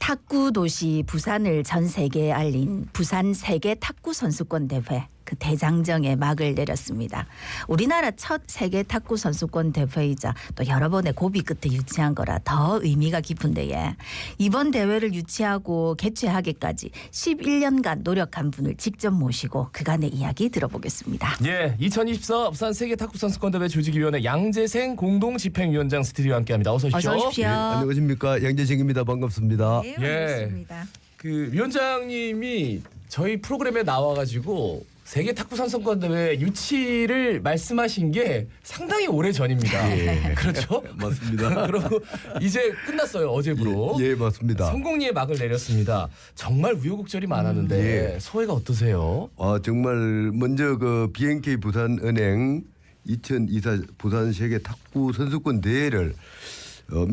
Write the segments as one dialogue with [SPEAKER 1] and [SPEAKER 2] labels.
[SPEAKER 1] 탁구 도시 부산을 전 세계에 알린 부산 세계 탁구 선수권 대회 그 대장정에 막을 내렸습니다. 우리나라 첫 세계 탁구 선수권 대회이자 또 여러 번의 고비 끝에 유치한 거라 더 의미가 깊은데요. 이번 대회를 유치하고 개최하기까지 11년간 노력한 분을 직접 모시고 그간의 이야기 들어보겠습니다.
[SPEAKER 2] 예, 2024 부산 세계 탁구 선수권 대회 조직위원회 양재생 공동 집행위원장 스튜디오와 함께합니다. 어서 오십시오.
[SPEAKER 1] 어서 오십시오.
[SPEAKER 3] 네, 안녕하십니까, 양재생입니다. 반갑습니다.
[SPEAKER 1] 네,
[SPEAKER 2] 예.
[SPEAKER 1] 반갑습니다.
[SPEAKER 2] 그 위원장님이 저희 프로그램에 나와가지고 세계 탁구 선수권 대회 유치를 말씀하신 게 상당히 오래 전입니다.
[SPEAKER 3] 예.
[SPEAKER 2] 그렇죠?
[SPEAKER 3] 맞습니다.
[SPEAKER 2] 그리고 이제 끝났어요, 어제부로.
[SPEAKER 3] 예, 맞습니다.
[SPEAKER 2] 성공리에 막을 내렸습니다. 정말 우여곡절이 많았는데
[SPEAKER 3] 예.
[SPEAKER 2] 소회가 어떠세요?
[SPEAKER 3] 정말 먼저 그 BNK 부산은행 2024 부산 세계 탁구 선수권 대회를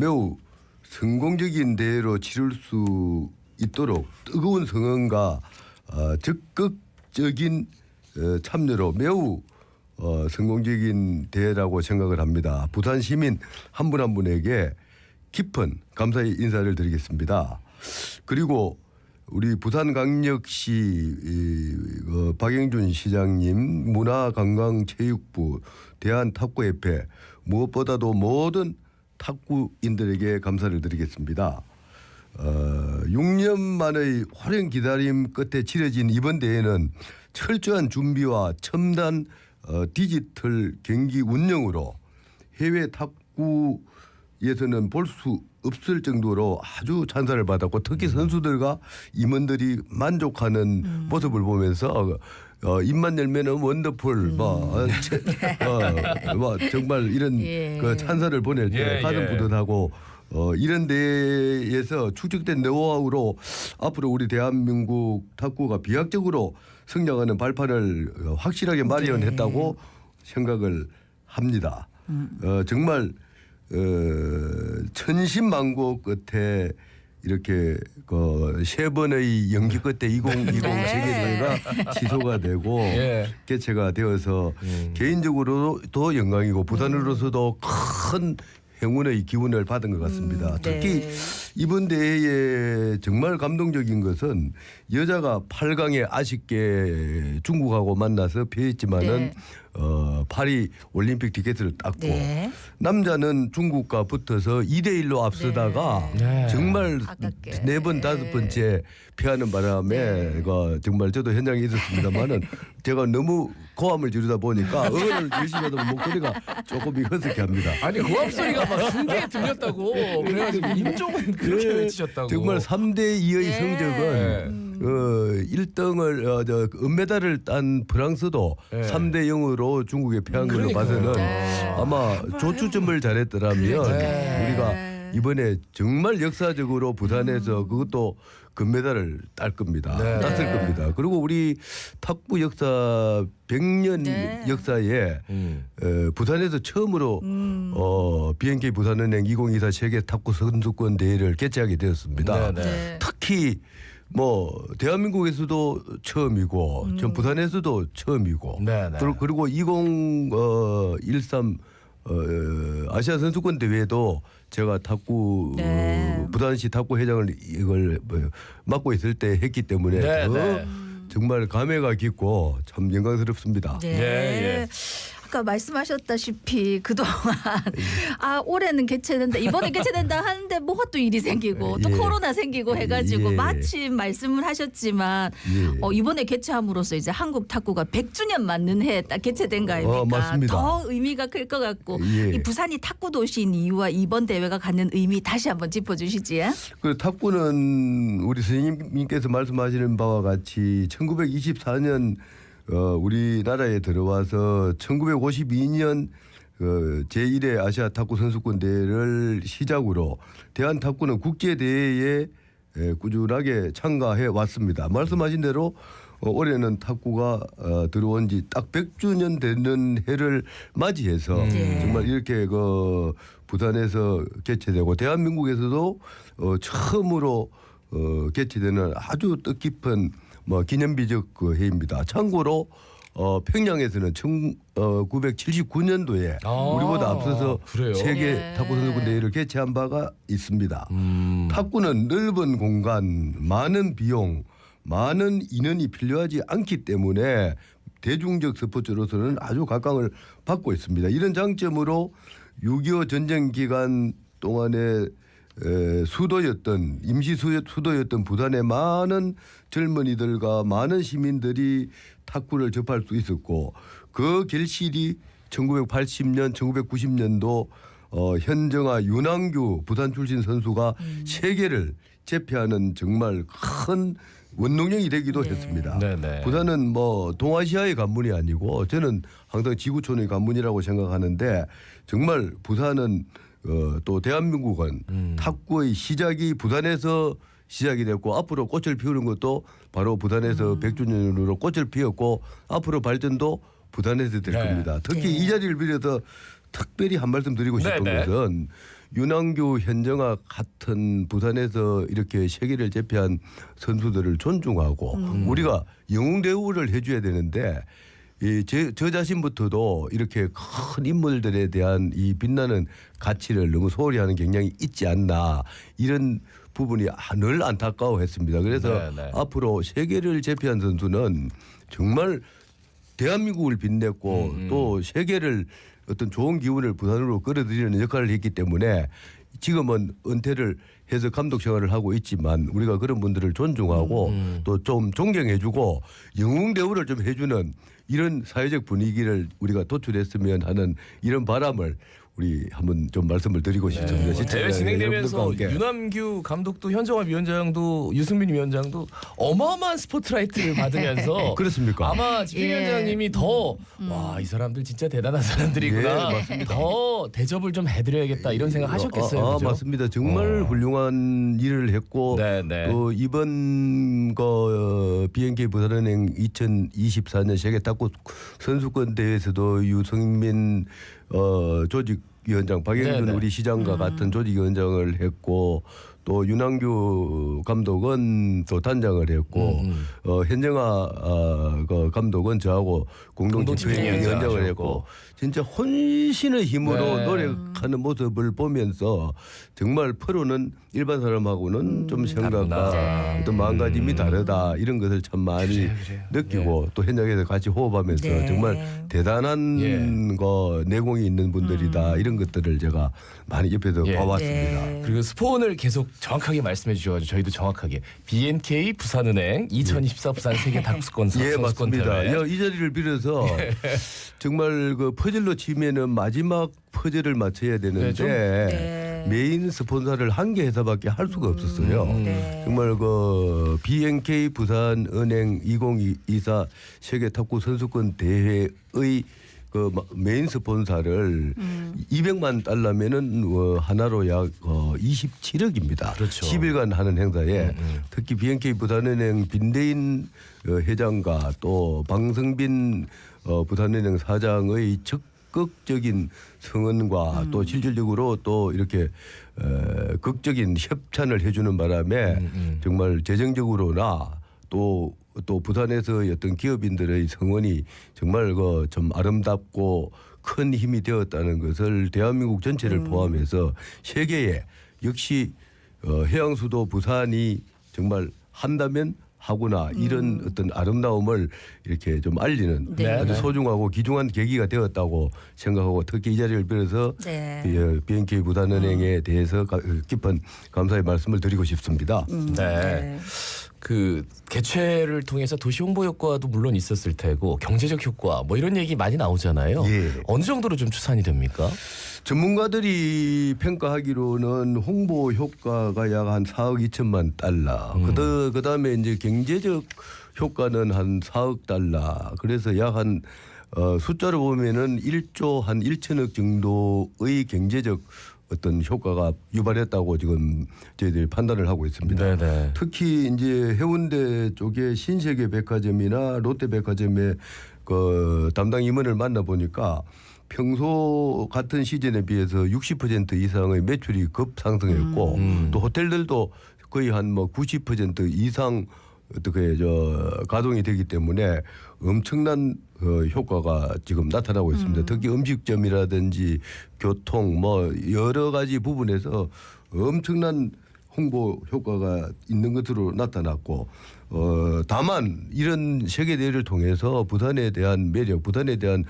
[SPEAKER 3] 매우 성공적인 대회로 치를 수 있도록 뜨거운 성원과 적극적인 참여로 매우 성공적인 대회라고 생각을 합니다. 부산 시민 한 분 한 분에게 깊은 감사의 인사를 드리겠습니다. 그리고 우리 부산광역시 박영준 시장님, 문화관광체육부, 대한탁구협회, 무엇보다도 모든 탁구인들에게 감사를 드리겠습니다. 6년 만의 오랜 기다림 끝에 치러진 이번 대회는 철저한 준비와 첨단 디지털 경기 운영으로 해외 탁구에서는 볼 수 없을 정도로 아주 찬사를 받았고, 특히 선수들과 임원들이 만족하는 모습을 보면서 입만 열면은 원더풀 정말 이런
[SPEAKER 1] 예.
[SPEAKER 3] 그 찬사를 보낼 때
[SPEAKER 2] 예,
[SPEAKER 3] 가슴
[SPEAKER 2] 예.
[SPEAKER 3] 뿌듯하고 이런 데에서 축적된 노하우로 앞으로 우리 대한민국 탁구가 비약적으로 성장하는 발판을 확실하게 마련했다고 생각을 합니다. 정말 천신만고 끝에 이렇게 세 번의 연기 끝에 2020
[SPEAKER 1] 네.
[SPEAKER 3] 세계대회가 취소가 되고
[SPEAKER 2] 예.
[SPEAKER 3] 개최가 되어서 개인적으로도 영광이고 부산으로서도 큰 행운의 기운을 받은 것 같습니다. 특히
[SPEAKER 1] 네.
[SPEAKER 3] 이번 대회에 정말 감동적인 것은 여자가 8강에 아쉽게 중국하고 만나서 패했지만은
[SPEAKER 1] 네.
[SPEAKER 3] 파리 올림픽 티켓을 땄고
[SPEAKER 1] 네.
[SPEAKER 3] 남자는 중국과 붙어서 2대1로 앞서다가
[SPEAKER 2] 네.
[SPEAKER 3] 정말
[SPEAKER 1] 아깝게.
[SPEAKER 3] 4번 5번째 패하는 바람에 정말 저도 현장에 있었습니다만은 제가 너무 고함을 지르다 보니까 응원을 열심히 하다 보면 목소리가 조금 허스게 합니다.
[SPEAKER 2] 아니 고함 소리가 막 중계에 들렸다고 그래가지고 임종은 그렇게 외치셨다고.
[SPEAKER 3] 정말 3대2의
[SPEAKER 1] 네.
[SPEAKER 3] 성적은 1등을 은메달을 딴 프랑스도
[SPEAKER 2] 네.
[SPEAKER 3] 3대0으로 중국에 패한 걸로
[SPEAKER 2] 그러니까요.
[SPEAKER 3] 봐서는
[SPEAKER 1] 네.
[SPEAKER 3] 아마 조추첨을 잘했더라면
[SPEAKER 2] 네.
[SPEAKER 3] 우리가 이번에 정말 역사적으로 부산에서 그것도 금메달을 딸 겁니다.
[SPEAKER 2] 네.
[SPEAKER 3] 땄을
[SPEAKER 1] 네.
[SPEAKER 3] 겁니다. 그리고 우리 탁구 역사 100년
[SPEAKER 1] 네.
[SPEAKER 3] 역사에 부산에서 처음으로 BNK 부산은행 2024 세계 탁구 선수권 대회를 개최하게 되었습니다.
[SPEAKER 2] 네, 네.
[SPEAKER 3] 특히 대한민국에서도 처음이고 전 부산에서도 처음이고
[SPEAKER 2] 네, 네.
[SPEAKER 3] 그리고 2013 아시아 선수권 대회도 제가 탁구
[SPEAKER 1] 네.
[SPEAKER 3] 부산시 탁구 회장을 이걸 맡고 있을 때 했기 때문에
[SPEAKER 2] 네,
[SPEAKER 3] 더
[SPEAKER 2] 네.
[SPEAKER 3] 정말 감회가 깊고 참 영광스럽습니다.
[SPEAKER 1] 네.
[SPEAKER 2] 예.
[SPEAKER 1] 아까 말씀하셨다시피 그동안 올해는 개최된다, 이번에 개최된다 하는데 뭐가 또 일이 생기고 또
[SPEAKER 3] 예.
[SPEAKER 1] 코로나 생기고 해가지고
[SPEAKER 3] 예.
[SPEAKER 1] 마침 말씀을 하셨지만
[SPEAKER 3] 예.
[SPEAKER 1] 이번에 개최함으로써 이제 한국 탁구가 100주년 맞는 해에 딱 개최된 거 아닙니까?
[SPEAKER 3] 맞습니다.
[SPEAKER 1] 더 의미가 클 것 같고
[SPEAKER 3] 예.
[SPEAKER 1] 이 부산이 탁구 도시인 이유와 이번 대회가 갖는 의미 다시 한번 짚어주시지.
[SPEAKER 3] 그 탁구는 우리 선생님께서 말씀하시는 바와 같이 1924년 우리나라에 들어와서 1952년 제1회 아시아 탁구 선수권 대회를 시작으로 대한 탁구는 국제 대회에 꾸준하게 참가해 왔습니다. 말씀하신 대로 올해는 탁구가 들어온 지 딱 100주년 되는 해를 맞이해서 정말 이렇게 부산에서 개최되고 대한민국에서도 처음으로 개최되는 아주 뜻깊은 기념비적 해입니다. 참고로 평양에서는 1979년도에 우리보다 앞서서
[SPEAKER 2] 그래요?
[SPEAKER 3] 세계
[SPEAKER 1] 예.
[SPEAKER 3] 탁구 선수권 대회를 개최한 바가 있습니다. 탁구는 넓은 공간, 많은 비용, 많은 인원이 필요하지 않기 때문에 대중적 스포츠로서는 아주 각광을 받고 있습니다. 이런 장점으로 6.25 전쟁 기간 동안에 수도였던 임시 수도였던 부산의 많은 젊은이들과 많은 시민들이 탁구를 접할 수 있었고 그 결실이 1980년, 1990년도 현정아 윤항규 부산 출신 선수가 세계를 제패하는 정말 큰 원동력이 되기도 했습니다.
[SPEAKER 2] 네네.
[SPEAKER 3] 부산은 뭐 동아시아의 관문이 아니고 저는 항상 지구촌의 관문이라고 생각하는데 정말 부산은 또 대한민국은 탁구의 시작이 부산에서 시작이 됐고 앞으로 꽃을 피우는 것도 바로 부산에서 100주년으로 꽃을 피웠고 앞으로 발전도 부산에서 될
[SPEAKER 2] 네.
[SPEAKER 3] 겁니다. 특히 이 자리를 빌어서 특별히 한 말씀 드리고 싶은
[SPEAKER 2] 네, 네.
[SPEAKER 3] 것은 윤항규, 현정아 같은 부산에서 이렇게 세계를 제패한 선수들을 존중하고 우리가 영웅 대우를 해줘야 되는데 저 자신부터도 이렇게 큰 인물들에 대한 이 빛나는 가치를 너무 소홀히 하는 경향이 있지 않나 이런 부분이 늘 안타까워했습니다. 그래서
[SPEAKER 2] 네.
[SPEAKER 3] 앞으로 세계를 제패한 선수는 정말 대한민국을 빛냈고 또 세계를 어떤 좋은 기운을 부산으로 끌어들이는 역할을 했기 때문에 지금은 은퇴를 해서 감독 생활을 하고 있지만 우리가 그런 분들을 존중하고 또 좀 존경해주고 영웅 대우를 좀 해주는 이런 사회적 분위기를 우리가 도출했으면 하는 이런 바람을 우리 한번 좀 말씀을 드리고 싶습니다.
[SPEAKER 2] 네.
[SPEAKER 3] 진짜
[SPEAKER 2] 대회 진행되면서
[SPEAKER 3] 여러분들과 함께.
[SPEAKER 2] 윤남규 감독도 현정화 위원장도 유승민 위원장도 어마어마한 스포트라이트를 받으면서
[SPEAKER 3] 그렇습니까?
[SPEAKER 2] 아마 집행위원장님이 더 와 이 사람들 진짜 대단한 사람들이구나 더 대접을 좀 해드려야겠다 이런 생각 하셨겠어요. 그죠?
[SPEAKER 3] 맞습니다. 정말 훌륭한 일을 했고
[SPEAKER 2] 네네.
[SPEAKER 3] 이번 BNK 부산은행 2024년 세계 탁구 선수권 대회에서도 유승민 조직위원장 박영준
[SPEAKER 2] 네네.
[SPEAKER 3] 우리 시장과 같은 조직위원장을 했고 또 윤항규 감독은 또 단장을 했고 현정아 감독은 저하고 공동 집행위원장을 했고 진짜 혼신의 힘으로
[SPEAKER 2] 네.
[SPEAKER 3] 노력하는 모습을 보면서 정말 프로는 일반 사람하고는 좀 생각과
[SPEAKER 2] 다르구나.
[SPEAKER 3] 어떤 마음가짐이 다르다 이런 것을 참 많이
[SPEAKER 2] 그래요.
[SPEAKER 3] 느끼고 또 현장에서 같이 호흡하면서
[SPEAKER 1] 네.
[SPEAKER 3] 정말 대단한
[SPEAKER 2] 예.
[SPEAKER 3] 내공이 있는 분들이다 이런 것들을 제가 많이 옆에서
[SPEAKER 2] 예.
[SPEAKER 3] 봐왔습니다.
[SPEAKER 1] 네.
[SPEAKER 2] 그리고 스폰을 계속 정확하게 말씀해 주셔가지고 저희도 정확하게 BNK 부산은행 2024 부산 세계 탁구권
[SPEAKER 3] 예,
[SPEAKER 2] 선수권
[SPEAKER 3] 맞습니다.
[SPEAKER 2] 대회.
[SPEAKER 3] 이 자리를 빌어서 정말 그 퍼즐로 치면은 마지막 퍼즐을 맞춰야 되는데
[SPEAKER 1] 네.
[SPEAKER 3] 메인 스폰서를 한 개 회사밖에 할 수가 없었어요.
[SPEAKER 1] 네.
[SPEAKER 3] 정말 그 BNK 부산은행 2024 세계 탁구 선수권 대회의 그 메인 스폰서를 200만 달러면은 하나로 약 27억입니다.
[SPEAKER 2] 그렇죠.
[SPEAKER 3] 10일간 하는 행사에 특히 BNK 부산은행 빈대인 회장과 또 방성빈 부산은행 사장의 적극적인 성원과 또 실질적으로 또 이렇게 극적인 협찬을 해주는 바람에 정말 재정적으로나 또 부산에서 어떤 기업인들의 성원이 정말 좀 아름답고 큰 힘이 되었다는 것을 대한민국 전체를 포함해서 세계에 역시 해양 수도 부산이 정말 한다면 하구나 이런 어떤 아름다움을 이렇게 좀 알리는
[SPEAKER 1] 네.
[SPEAKER 3] 아주 소중하고 귀중한 계기가 되었다고 생각하고 특히 이 자리를 빌어서
[SPEAKER 1] 네.
[SPEAKER 3] BNK 부산은행에 대해서 깊은 감사의 말씀을 드리고 싶습니다.
[SPEAKER 2] 네. 그 개최를 통해서 도시 홍보 효과도 물론 있었을 테고 경제적 효과 뭐 이런 얘기 많이 나오잖아요.
[SPEAKER 3] 예.
[SPEAKER 2] 어느 정도로 좀 추산이 됩니까?
[SPEAKER 3] 전문가들이 평가하기로는 홍보 효과가 약 한 4억 2천만 달러. 그다음에 이제 경제적 효과는 한 4억 달러. 그래서 약 한 숫자로 보면은 1조 한 1천억 정도의 경제적 어떤 효과가 유발했다고 지금 저희들이 판단을 하고 있습니다.
[SPEAKER 2] 네네.
[SPEAKER 3] 특히 이제 해운대 쪽에 신세계 백화점이나 롯데 백화점의 그 담당 임원을 만나 보니까 평소 같은 시즌에 비해서 60% 이상의 매출이 급상승했고 또 호텔들도 거의 한 뭐 90% 이상 어떻게 가동이 되기 때문에 엄청난 효과가 지금 나타나고 있습니다. 특히 음식점이라든지 교통 뭐 여러 가지 부분에서 엄청난 홍보 효과가 있는 것으로 나타났고 다만 이런 세계 대회를 통해서 부산에 대한 매력, 부산에 대한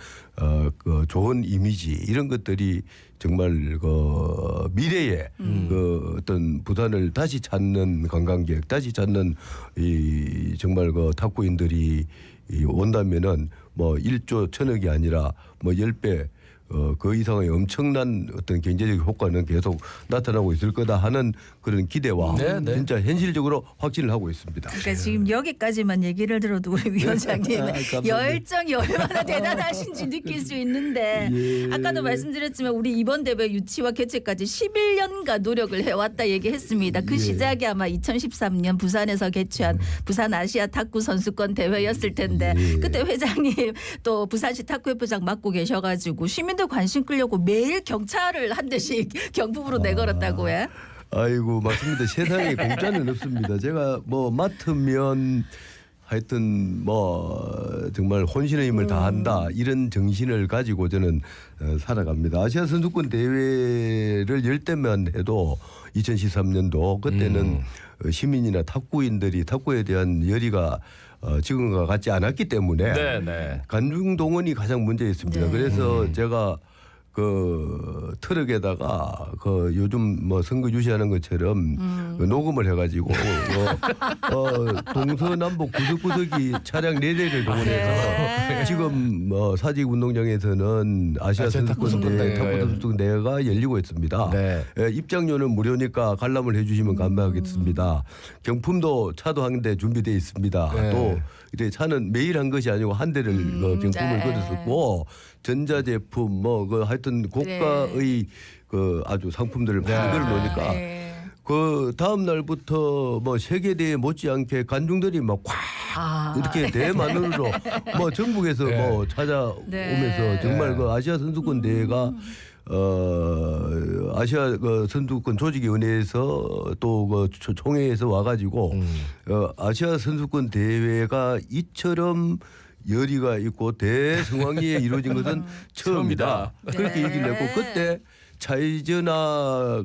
[SPEAKER 3] 그 좋은 이미지 이런 것들이 정말 그 미래에 그 어떤 부산을 다시 찾는 관광객, 다시 찾는 이 정말 그 탁구인들이 온다면은 뭐 1조 1,000억이 아니라 뭐 10배 그 이상의 엄청난 어떤 경제적 효과는 계속 나타나고 있을 거다 하는 그런 기대와
[SPEAKER 2] 네, 네.
[SPEAKER 3] 진짜 현실적으로 확신을 하고 있습니다.
[SPEAKER 1] 그러니까 지금 여기까지만 얘기를 들어도 우리 위원장님
[SPEAKER 3] 감사합니다.
[SPEAKER 1] 열정이 얼마나 대단하신지 느낄 수 있는데
[SPEAKER 3] 예.
[SPEAKER 1] 아까도 말씀드렸지만 우리 이번 대회 유치와 개최까지 11년간 노력을 해왔다 얘기했습니다. 그
[SPEAKER 3] 예.
[SPEAKER 1] 시작이 아마 2013년 부산에서 개최한 부산 아시아 탁구 선수권 대회였을 텐데
[SPEAKER 3] 예.
[SPEAKER 1] 그때 회장님 또 부산시 탁구협회장 맡고 계셔가지고 시민들 관심 끌려고 매일 경찰을 한 대씩 경품으로 내걸었다고 해.
[SPEAKER 3] 아이고 맞습니다. 세상에 공짜는 없습니다. 제가 뭐 맡으면 하여튼 뭐 정말 혼신의 힘을 다한다 이런 정신을 가지고 저는 살아갑니다. 아시아 선수권 대회를 열 때만 해도 2013년도 그때는 시민이나 탁구인들이 탁구에 대한 열의가 지금과 같지 않았기 때문에
[SPEAKER 2] 네, 네.
[SPEAKER 3] 관중 동원이 가장 문제였습니다.
[SPEAKER 1] 네.
[SPEAKER 3] 그래서 제가 그 트럭에다가 그 요즘 뭐 선거 유시하는 것처럼 그 녹음을 해가지고 동서남북 구석구석이 차량 4대를 동원해서
[SPEAKER 1] 네.
[SPEAKER 3] 지금 뭐 사직 운동장에서는 아시아 선수권 대회 탁구 선수권 대회가 열리고 있습니다.
[SPEAKER 2] 네.
[SPEAKER 3] 예, 입장료는 무료니까 관람을 해주시면 감사하겠습니다. 경품도 차도 한 대 준비되어 있습니다.
[SPEAKER 2] 네.
[SPEAKER 3] 또 이제 차는 매일 한 것이 아니고 한 대를 경품을
[SPEAKER 1] 네.
[SPEAKER 3] 걸었었고 전자제품 뭐 그 하여튼 고가의 그 아주 상품들을 많이 걸어놓으니까
[SPEAKER 1] 네.
[SPEAKER 3] 그 다음 날부터 뭐 세계 대회 못지않게 관중들이 막 꽉 이렇게 대만으로 뭐 전국에서
[SPEAKER 2] 네.
[SPEAKER 3] 뭐 찾아오면서
[SPEAKER 1] 네.
[SPEAKER 3] 정말 그 아시아 선수권 대회가 아시아 그 선수권 조직위원회에서 또 그 총회에서 와가지고 아시아 선수권 대회가 이처럼 열의가 있고 대성황리에 이루어진 것은 처음이다. 그렇게
[SPEAKER 1] 네.
[SPEAKER 3] 얘기를 했고 그때 차이저나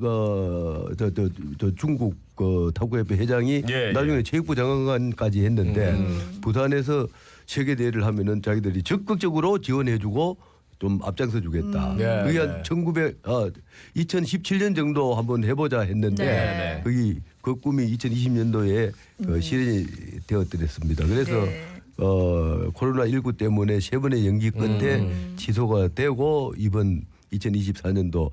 [SPEAKER 3] 저 중국 그 탁구협회 회장이
[SPEAKER 2] 예,
[SPEAKER 3] 나중에 체육부 장관까지 했는데 부산에서 세계 대회를 하면은 자기들이 적극적으로 지원해주고 좀 앞장서 주겠다.
[SPEAKER 2] 네,
[SPEAKER 3] 그게
[SPEAKER 2] 네.
[SPEAKER 3] 한 2017년 정도 한번 해보자 했는데
[SPEAKER 1] 네.
[SPEAKER 3] 거기 그 꿈이 2020년도에 실현이 되었더랬습니다. 그래서
[SPEAKER 1] 네.
[SPEAKER 3] 코로나19 때문에 3번의 연기 끝에 취소가 되고 이번 2024년도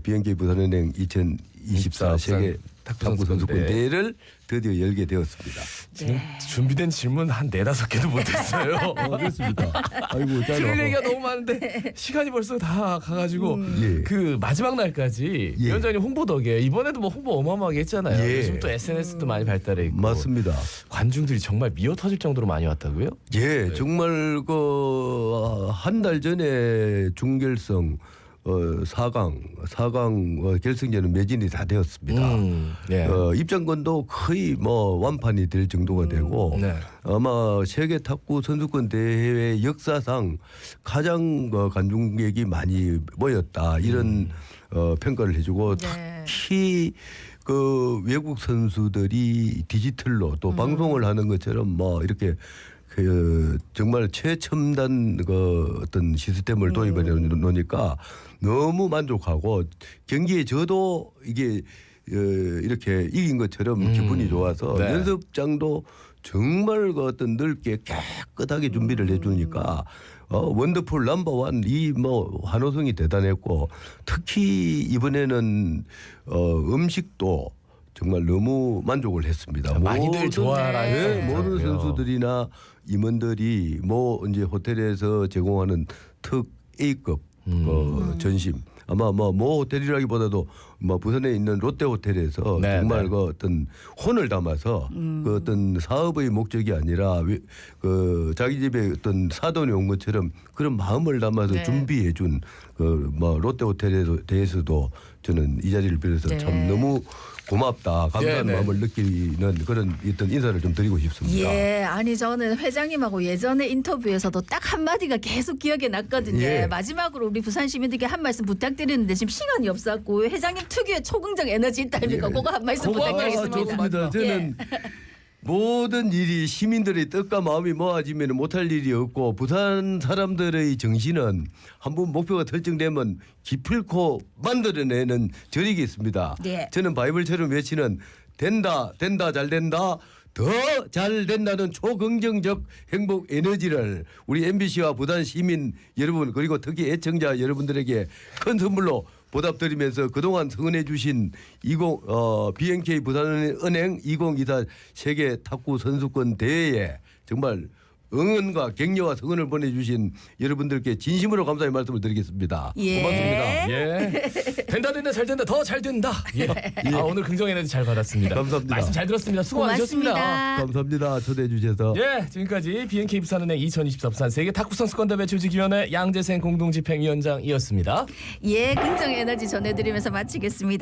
[SPEAKER 3] BNK 부산은행 2024 세계 탁구 선수권 대회를 드디어 열게 되었습니다.
[SPEAKER 2] 지금 준비된 질문 한 4-5개도 못했어요.
[SPEAKER 3] 그렇습니다. 아이고
[SPEAKER 2] 들을
[SPEAKER 3] 잘
[SPEAKER 2] 얘기가 너무 많은데 시간이 벌써 다 가가지고
[SPEAKER 3] 예.
[SPEAKER 2] 그 마지막 날까지
[SPEAKER 3] 예.
[SPEAKER 2] 위원장님 홍보 덕에 이번에도 뭐 홍보 어마어마하게 했잖아요.
[SPEAKER 3] 예.
[SPEAKER 2] 요즘 또 SNS도 많이 발달해 있고
[SPEAKER 3] 맞습니다.
[SPEAKER 2] 관중들이 정말 미어 터질 정도로 많이 왔다고요?
[SPEAKER 3] 예, 정말 그 한 달 전에 중결승 4강 결승전은 매진이 다 되었습니다.
[SPEAKER 2] 예.
[SPEAKER 3] 입장권도 거의 뭐 완판이 될 정도가 되고
[SPEAKER 2] 네.
[SPEAKER 3] 아마 세계 탁구 선수권 대회 역사상 가장 관중객이 많이 모였다 이런 평가를 해주고
[SPEAKER 1] 네.
[SPEAKER 3] 특히 그 외국 선수들이 디지털로 또 방송을 하는 것처럼 뭐 이렇게 그 정말 최첨단 그 어떤 시스템을 도입해 놓으니까 너무 만족하고 경기에 저도 이게 이렇게 이긴 것처럼 기분이 좋아서
[SPEAKER 2] 네.
[SPEAKER 3] 연습장도 정말 그 어떤 넓게 깨끗하게 준비를 해주니까 원더풀 넘버원 이 뭐 환호성이 대단했고 특히 이번에는 음식도 정말 너무 만족을 했습니다.
[SPEAKER 2] 많이들 좋아라는
[SPEAKER 3] 네, 모든
[SPEAKER 2] 거고요.
[SPEAKER 3] 선수들이나 임원들이 뭐 이제 호텔에서 제공하는 특 A급 전심 아마 뭐 호텔이라기보다도 뭐 부산에 있는 롯데 호텔에서
[SPEAKER 2] 네,
[SPEAKER 3] 정말
[SPEAKER 2] 네.
[SPEAKER 3] 그 어떤 혼을 담아서 그 어떤 사업의 목적이 아니라 그 자기 집에 어떤 사돈이 온 것처럼 그런 마음을 담아서
[SPEAKER 1] 네.
[SPEAKER 3] 준비해준 그 뭐 롯데 호텔에 대해서도 저는 이 자리를 빌어서
[SPEAKER 1] 네.
[SPEAKER 3] 참 너무 고맙다 감사한
[SPEAKER 2] 네, 네.
[SPEAKER 3] 마음을 느끼는 그런 어떤 인사를 좀 드리고 싶습니다.
[SPEAKER 1] 예, 아니 저는 회장님하고 예전에 인터뷰에서도 딱 한마디가 계속 기억에 났거든요.
[SPEAKER 3] 예.
[SPEAKER 1] 마지막으로 우리 부산 시민들께 한 말씀 부탁드리는데 지금 시간이 없었고 회장님 특유의 초긍정 에너지 있다니까
[SPEAKER 3] 예.
[SPEAKER 1] 그거 한 말씀
[SPEAKER 2] 그거 한 말씀
[SPEAKER 1] 부탁드리겠습니다.
[SPEAKER 3] 좋습니다. 저는 모든 일이 시민들의 뜻과 마음이 모아지면 못할 일이 없고 부산 사람들의 정신은 한번 목표가 설정되면 기필코 만들어내는 저력이 있습니다.
[SPEAKER 1] 네.
[SPEAKER 3] 저는 바이블처럼 외치는 된다 된다 잘 된다 더 잘 된다는 초긍정적 행복 에너지를 우리 MBC와 부산 시민 여러분 그리고 특히 애청자 여러분들에게 큰 선물로 보답드리면서 그동안 성원해 주신 BNK 부산은행 2024 세계 탁구 선수권 대회에 정말 응원과 격려와 성원을 보내주신 여러분들께 진심으로 감사의 말씀을 드리겠습니다.
[SPEAKER 1] 예.
[SPEAKER 3] 고맙습니다.
[SPEAKER 2] 예. 된다 잘 된다 더 잘 된다. 예. 아, 오늘 긍정 에너지 잘 받았습니다.
[SPEAKER 3] 감사합니다.
[SPEAKER 2] 말씀 잘 들었습니다. 수고 많으셨습니다.
[SPEAKER 1] 고맙습니다.
[SPEAKER 3] 감사합니다. 초대해 주셔서.
[SPEAKER 2] 예, 지금까지 BNK 부산은행 2024 부산 세계 탁구 선수권 대회 조직위원회 양재생 공동집행위원장이었습니다.
[SPEAKER 1] 예, 긍정 에너지 전해드리면서 마치겠습니다.